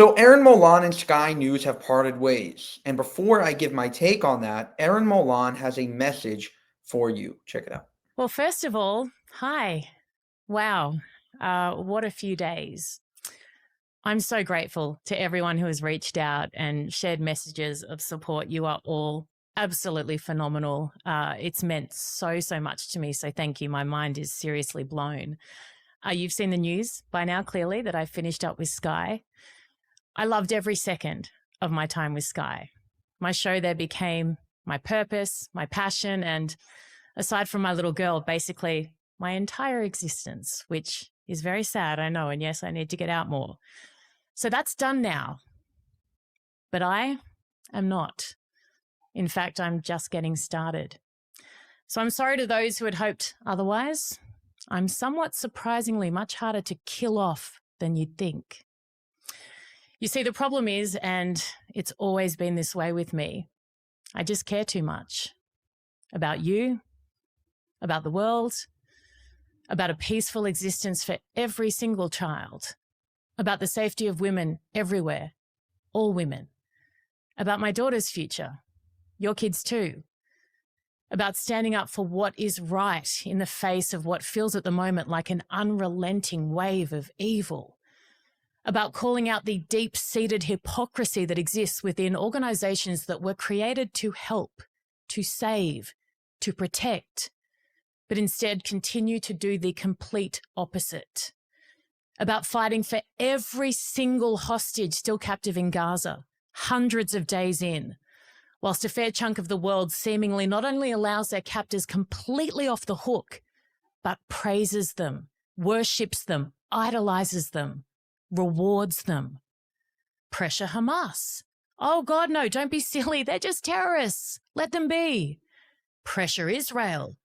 So Erin Molan and Sky News have parted ways. And before I give my take on that, Erin Molan has a message for you. Check it out. Well, first of all, hi. Wow. What a few days. I'm so grateful to everyone who has reached out and shared messages of support. You are all absolutely phenomenal. It's meant so much to me. So thank you. My mind is seriously blown. You've seen the news by now, clearly, that I finished up with Sky. I loved every second of my time with Sky. My show there became my purpose, my passion, and aside from my little girl, basically my entire existence, which is very sad, I know, and yes, I need to get out more. So that's done now. But I am not. In fact, I'm just getting started. So I'm sorry to those who had hoped otherwise. I'm somewhat surprisingly much harder to kill off than you'd think. You see, the problem is, and it's always been this way with me, I just care too much about you, about the world, about a peaceful existence for every single child, about the safety of women everywhere, all women, about my daughter's future, your kids too, about standing up for what is right in the face of what feels at the moment like an unrelenting wave of evil, about calling out the deep-seated hypocrisy that exists within organizations that were created to help, to save, to protect, but instead continue to do the complete opposite. About fighting for every single hostage still captive in Gaza, hundreds of days in, whilst a fair chunk of the world seemingly not only allows their captors completely off the hook, but praises them, worships them, idolizes them, rewards them. Pressure Hamas. Oh God, no, don't be silly. They're just terrorists. Let them be. Pressure Israel.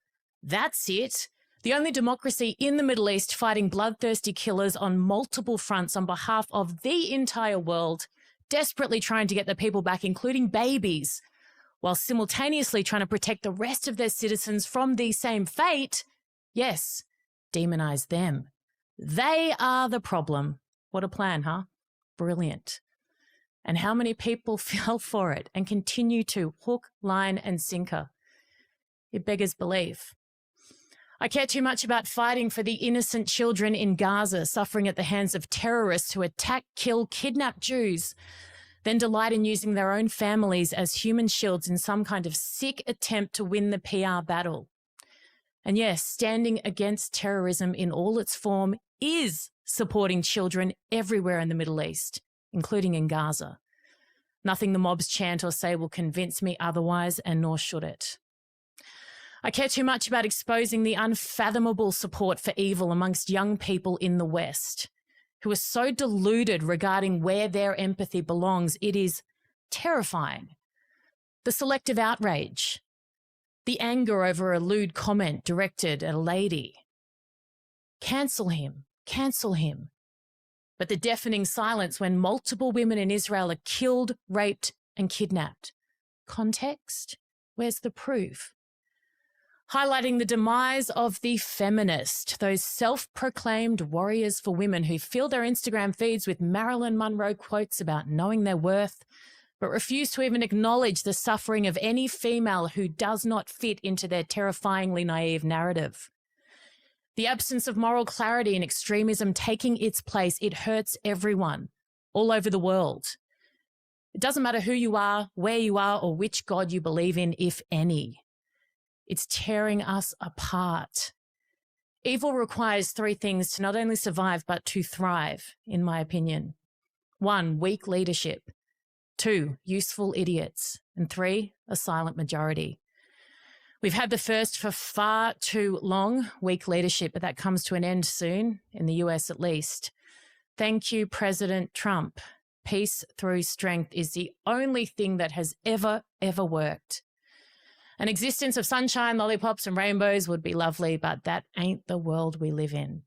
That's it. The only democracy in the Middle East fighting bloodthirsty killers on multiple fronts on behalf of the entire world, desperately trying to get their people back, including babies, while simultaneously trying to protect the rest of their citizens from the same fate. Yes, demonize them. They are the problem. What a plan, huh? Brilliant. And how many people fell for it and continue to hook, line, and sinker? It beggars belief. I care too much about fighting for the innocent children in Gaza suffering at the hands of terrorists who attack, kill, kidnap Jews, then delight in using their own families as human shields in some kind of sick attempt to win the PR battle. And yes, standing against terrorism in all its form is supporting children everywhere in the Middle East, including in Gaza. Nothing the mobs chant or say will convince me otherwise, and nor should it. I care too much about exposing the unfathomable support for evil amongst young people in the West, who are so deluded regarding where their empathy belongs. It is terrifying. The selective outrage, the anger over a lewd comment directed at a lady. Cancel him. Cancel him. But the deafening silence when multiple women in Israel are killed, raped, and kidnapped. Context? Where's the proof? Highlighting the demise of the feminist, those self-proclaimed warriors for women who fill their Instagram feeds with Marilyn Monroe quotes about knowing their worth, but refuse to even acknowledge the suffering of any female who does not fit into their terrifyingly naive narrative. The absence of moral clarity and extremism taking its place, it hurts everyone all over the world. It doesn't matter who you are, where you are, or which God you believe in, if any. It's tearing us apart. Evil requires three things to not only survive, but to thrive, in my opinion. 1, weak leadership. 2, useful idiots. And 3, a silent majority. We've had the first for far too long, weak leadership, but that comes to an end soon, in the US at least. Thank you, President Trump. Peace through strength is the only thing that has ever worked. An existence of sunshine, lollipops, and rainbows would be lovely, but that ain't the world we live in.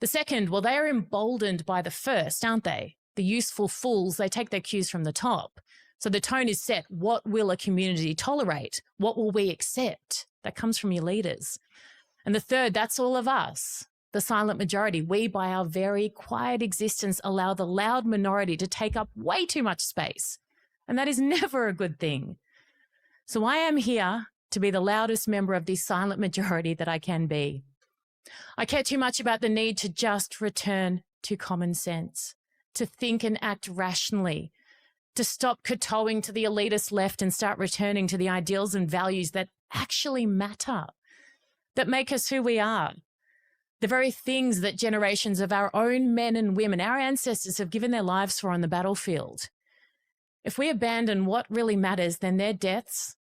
The second, well, they are emboldened by the first, aren't they? The useful fools, they take their cues from the top. So the tone is set. What will a community tolerate? What will we accept? That comes from your leaders. And the third, that's all of us. the silent majority. We, by our very quiet existence, allow the loud minority to take up way too much space. And that is never a good thing. So I am here to be the loudest member of this silent majority that I can be. I care too much about the need to just return to common sense, to think and act rationally, to stop kowtowing to the elitist left and start returning to the ideals and values that actually matter, that make us who we are. The very things that generations of our own men and women, our ancestors, have given their lives for on the battlefield. If we abandon what really matters, then their deaths,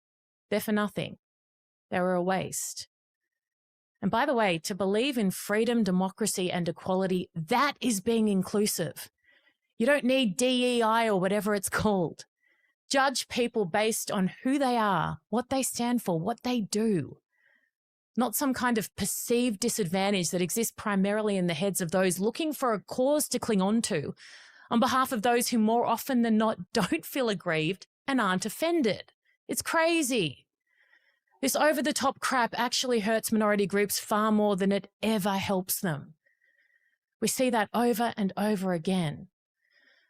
they're for nothing. They were a waste. And by the way, to believe in freedom, democracy, and equality, that is being inclusive. You don't need DEI or whatever it's called. Judge people based on who they are, what they stand for, what they do. Not some kind of perceived disadvantage that exists primarily in the heads of those looking for a cause to cling on to, on behalf of those who more often than not don't feel aggrieved and aren't offended. It's crazy. This over-the-top crap actually hurts minority groups far more than it ever helps them. We see that over and over again.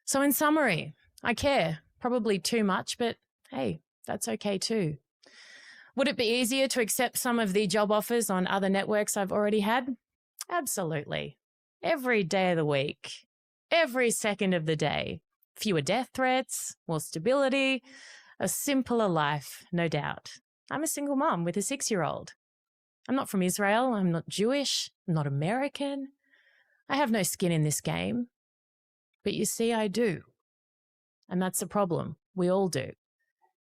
So in summary, I care, probably too much, but hey, that's okay too. Would it be easier to accept some of the job offers on other networks I've already had? Absolutely. Every day of the week, every second of the day. Fewer death threats, more stability, a simpler life, no doubt. I'm a single mom with a 6-year-old. I'm not from Israel. I'm not Jewish. I'm not American. I have no skin in this game. But you see, I do. And that's a problem. We all do.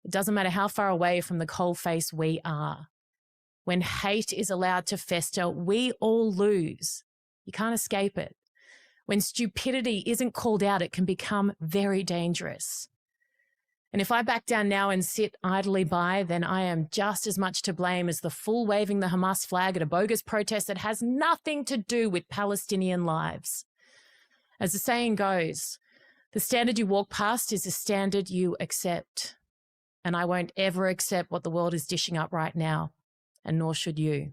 It doesn't matter how far away from the coalface we are. When hate is allowed to fester, we all lose. You can't escape it. When stupidity isn't called out, it can become very dangerous. And if I back down now and sit idly by, then I am just as much to blame as the fool waving the Hamas flag at a bogus protest that has nothing to do with Palestinian lives. As the saying goes, the standard you walk past is the standard you accept. And I won't ever accept what the world is dishing up right now, and nor should you.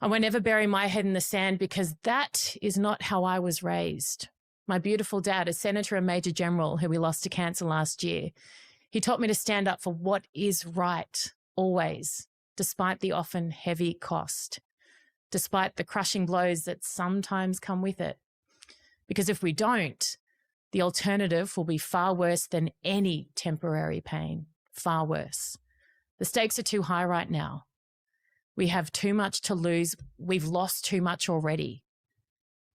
I won't ever bury my head in the sand because that is not how I was raised. My beautiful dad, a senator and major general who we lost to cancer last year, he taught me to stand up for what is right, always, despite the often heavy cost, despite the crushing blows that sometimes come with it. Because if we don't, the alternative will be far worse than any temporary pain, far worse. The stakes are too high right now. We have too much to lose. We've lost too much already.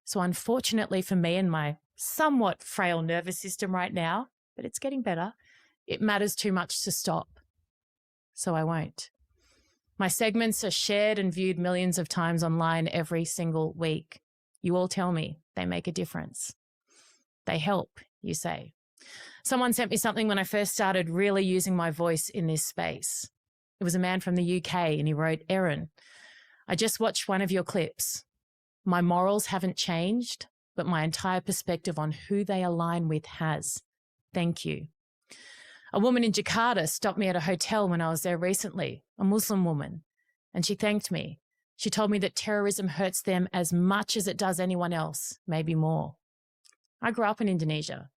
So unfortunately for me and my somewhat frail nervous system right now, but it's getting better, it matters too much to stop. So I won't. My segments are shared and viewed millions of times online every single week. You all tell me they make a difference. They help, you say. Someone sent me something when I first started really using my voice in this space. It was a man from the UK and he wrote, "Erin, I just watched one of your clips. My morals haven't changed, but my entire perspective on who they align with has. Thank you." A woman in Jakarta stopped me at a hotel when I was there recently, a Muslim woman, and she thanked me. She told me that terrorism hurts them as much as it does anyone else, maybe more. I grew up in Indonesia,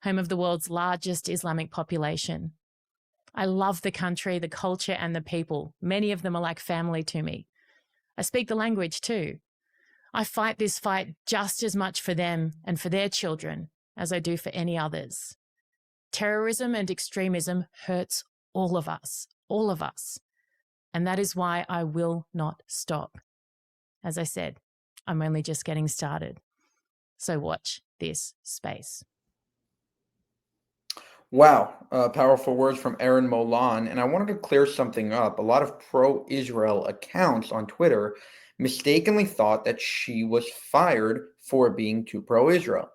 home of the world's largest Islamic population. I love the country, the culture, and the people. Many of them are like family to me. I speak the language too. I fight this fight just as much for them and for their children as I do for any others. Terrorism and extremism hurts all of us. And that is why I will not stop. As I said, I'm only just getting started. So watch this space. Wow, powerful words from Erin Molan. And I wanted to clear something up. A lot of pro-Israel accounts on Twitter mistakenly thought that she was fired for being too pro-Israel.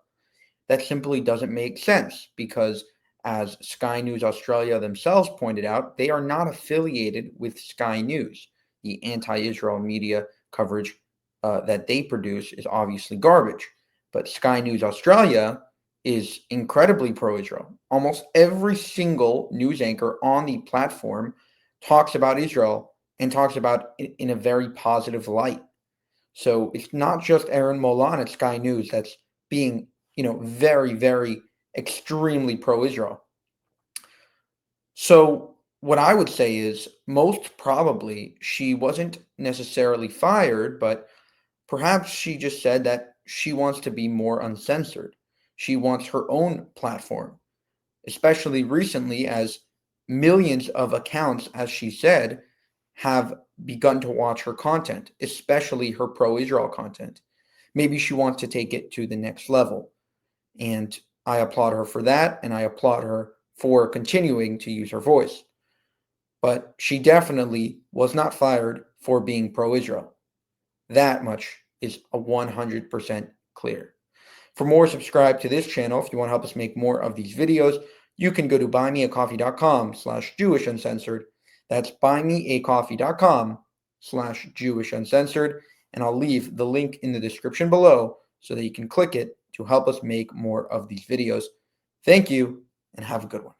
That simply doesn't make sense because, as Sky News Australia themselves pointed out, they are not affiliated with Sky News. The anti-Israel media coverage that they produce is obviously garbage. But Sky News Australia is incredibly pro-Israel. Almost every single news anchor on the platform talks about Israel and talks about it in a very positive light. So it's not just Erin Molan at Sky News that's being, very, very extremely pro-Israel. So what I would say is most probably she wasn't necessarily fired, but perhaps she just said that she wants to be more uncensored. She wants her own platform, especially recently as millions of accounts, as she said, have begun to watch her content, especially her pro-Israel content. Maybe she wants to take it to the next level. And I applaud her for that, and I applaud her for continuing to use her voice. But she definitely was not fired for being pro-Israel. That much is 100% clear. For more, subscribe to this channel. If you want to help us make more of these videos, you can go to buymeacoffee.com/JewishUncensored. That's buymeacoffee.com/JewishUncensored. And I'll leave the link in the description below so that you can click it to help us make more of these videos. Thank you and have a good one.